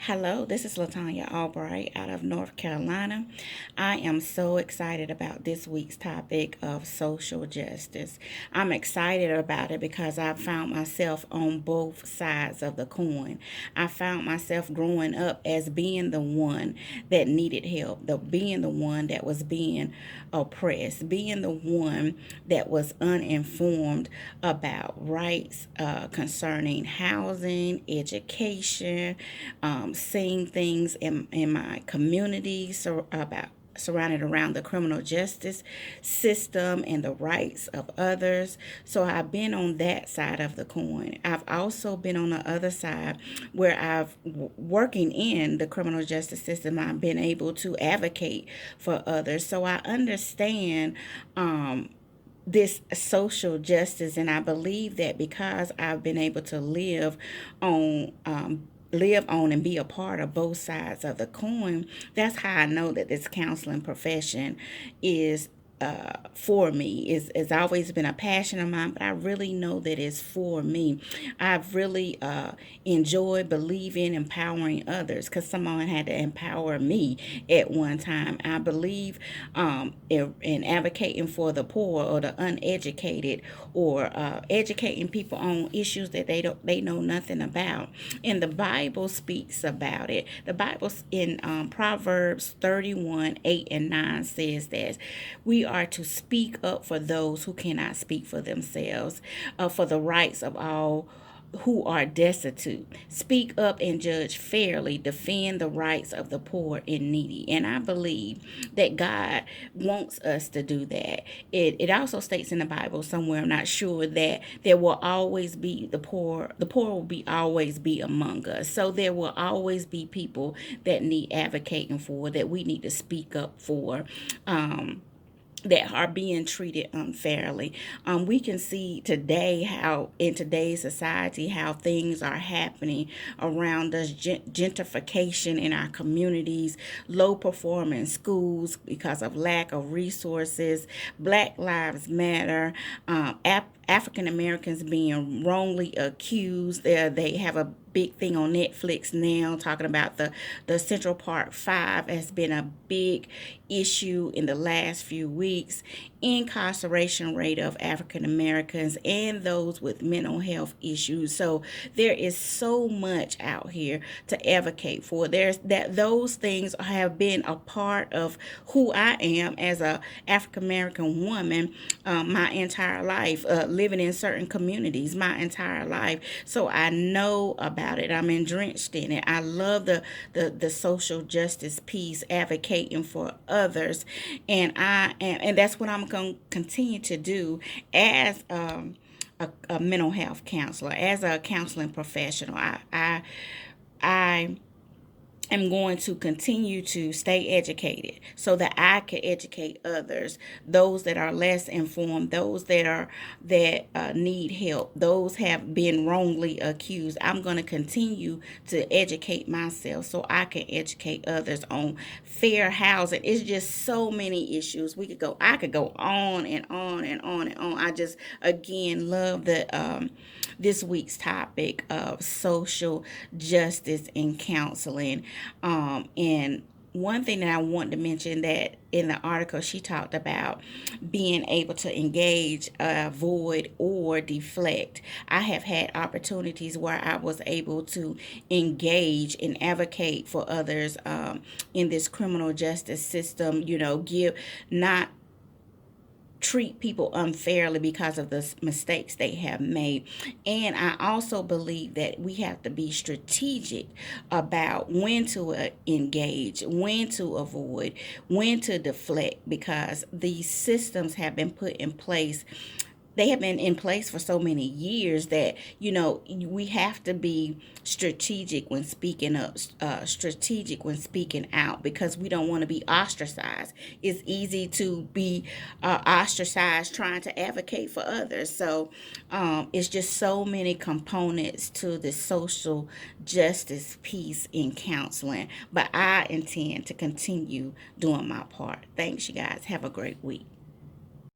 Hello, this is Latanya Albright out of North Carolina. I am so excited about this week's topic of social justice. I'm excited about it because I found myself on both sides of the coin. I found myself growing up as being the one that needed help, being the one that was being oppressed, being the one that was uninformed about rights concerning housing, education, seeing things in my community about surrounded around the criminal justice system and the rights of others. So I've been on that side of the coin. I've also been on the other side where working in the criminal justice system, I've been able to advocate for others. So I understand this social justice, and I believe that because I've been able to on live on and be a part of both sides of the coin, that's how I know that this counseling profession is for me. It's always been a passion of mine, but I really know that it's for me. I've really enjoyed believing empowering others because someone had to empower me at one time. I believe in advocating for the poor or the uneducated, or educating people on issues that they know nothing about. And the Bible speaks about it. The Bible in Proverbs 31:8 and 9 says that we are to speak up for those who cannot speak for themselves, for the rights of all who are destitute. Speak up and judge fairly. Defend the rights of the poor and needy. And I believe that God wants us to do that. It also states in the Bible somewhere, I'm not sure, that there will always be the poor. The poor will be always be among us. So there will always be people that need advocating for, that we need to speak up for. That are being treated unfairly. We can see today how in today's society how things are happening around us. Gentrification in our communities, low performing schools because of lack of resources, Black Lives Matter, African Americans being wrongly accused. They have a big thing on Netflix now talking about the Central Park Five has been a big issue in the last few weeks. Incarceration rate of African Americans and those with mental health issues. So there is so much out here to advocate for. There's that those things have been a part of who I am as a African American woman, my entire life, living in certain communities my entire life. So I know about it. I'm entrenched in it. I love the social justice piece, advocating for others, and that's what I'm going to continue to do as a mental health counselor, as a counseling professional. I am going to continue to stay educated so that I can educate others, those that are less informed, those that need help, those have been wrongly accused. I'm going to continue to educate myself so I can educate others on fair housing. It's just so many issues. I could go on and on and on and on. I just again love the this week's topic of social justice and counseling. And one thing that I want to mention, that in the article she talked about being able to engage, avoid, or deflect. I have had opportunities where I was able to engage and advocate for others in this criminal justice system. Give not treat people unfairly because of the mistakes they have made. And I also believe that we have to be strategic about when to engage, when to avoid, when to deflect, because these systems have been put in place. They have been in place for so many years that we have to be strategic when speaking up, strategic when speaking out, because we don't want to be ostracized. It's easy to be ostracized trying to advocate for others. So it's just so many components to the social justice piece in counseling, but I intend to continue doing my part. Thanks, you guys. Have a great week.